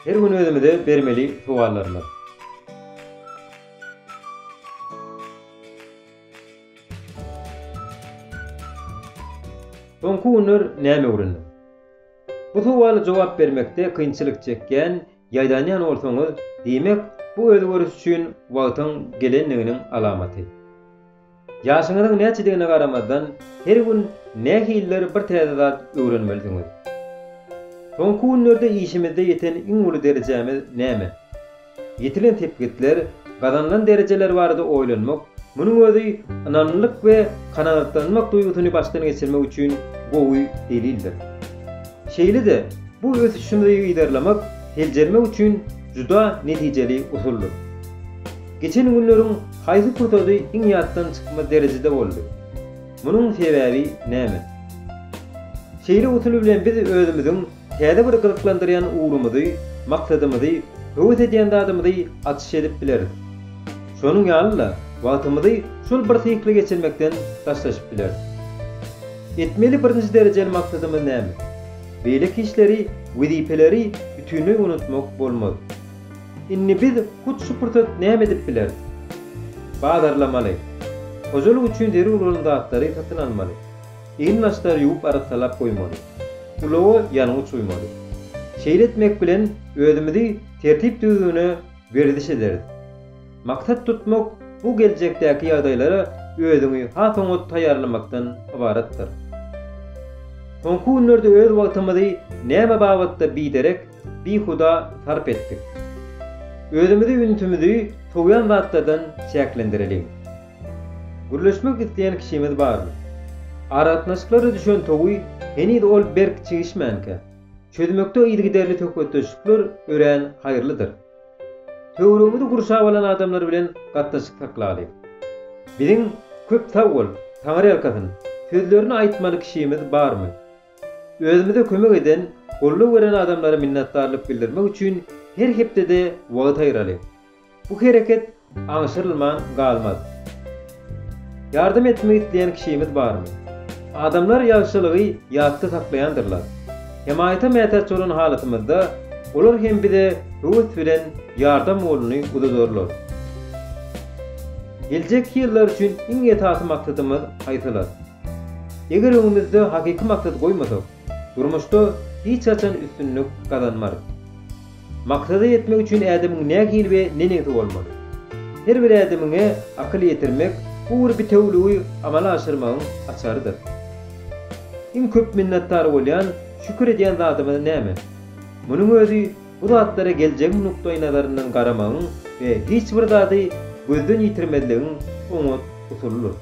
Her gün özüme bermeli suallarım var. Soňky günler näme öwrendim? Bu suwala jogap bermekde kynçylyk çekken ýaýdanýan bolsaňyz, diýmek bu özgörüş üçin wagtyň gelenliginiň alamaty. Ýaşyňyzyň näçedigine garamadan her gün nähiller bir täze öwrenmelisiňiz. Soňky günlerde işimizde ýeten iň uly derejemiz näme? Ýetilen tepkitler, gazanlan derejeler barada oýlanmak, munyň özü ananlyk we kanatlanmak duýgusyny başdan geçirmek üçin gowy delildir. Şeýle-de bu ösüşimizi ýydarlamak, heljermek üçin juda netijeli usuldur. Geçen günleriň haýsy purtady iň ýatdan çykma derejede boldy? Munyň sebäbi näme? Şeýle usuly bilen biz özümiziň täze bir gylyklandyrýan ugrumyzy, maksadymyzy, höwes edýän dadymyzy atyş edip bileris. Şonuň ýalyla wagtymyzy şol bir sykly geçirmekden taşlaşyp bileris. Etmeli birinji derejeli maksadymyz näme? Beýleki işleri, wezipeleri bütünlüğü unutmak bolmaz. Inni biz hut şu purtat näme edip bileris? Badarlamaly. Ojuluk üçin deri ulan dağıtları satyn almaly. Eýin naşdary ýuwup arasalap goýmaly. Ulawy ýanyňy çuýmaly. Şeýle etmek bilen özümizi tertip düzüne berdiş ederiz. Maksat tutmak bu geljekdäki ýagdaýlara özüňi ha-toňa taýýarlamakdan ibaratdyr. Soňky günlerde öz wagtymyzy näme babatda biderek, bihuda sarp etdik. Özümizi ünitimizi soňyan zatlardan çäklendirelim. Gürleşmek isteýän kişimiz barmy? Aratnaşyklary düşen togy henüz ol berk çygişmänke. Çözmekde ýygyderli tökötüşikler ören haýyrlydyr. Töwrüňizi gurşap alan adamlar bilen gatnaşyk saklaly. Biziň köp sawol, taňry ýalkasyn, sözlerini aýtmaly kişimiz barmy? Özümize kömek eden, golluk beren adamlara minnatdarlyk bildirmek üçin her hepdede wagt aýyraly. Bu hereket aňşyrylman galmaz. Yardım etmek isteyen kişimiz barmy? Adamlar ýagşylygy ýatda saklaýandyrlar. Hemaýata mätäç bolan halatymyzda olar hem bize höwes bilen ýardam oluny uzadorlar. Geljek ýyllar üçin iň ýetasy maksadymyz haýsylar. Eger öňümizde hakyky maksat goýmasak, durmuşda hiç açan üstünlük kazanmarız. Maksada yetmek üçin ädemiň nähili we nenesi bolmaly. Her bir ädemiňe akyl ýetirmek bu bir tewlügi amala aşyrmagyň açarydyr. Iň köp minnatdar bolýan, şükür edýän zatymyz näme? Munyň özü bu zatlara geljek nukdaýy nazaryndan garamagyň we hiç bir zady gözden ýitirmedligiň oňa usulydyr.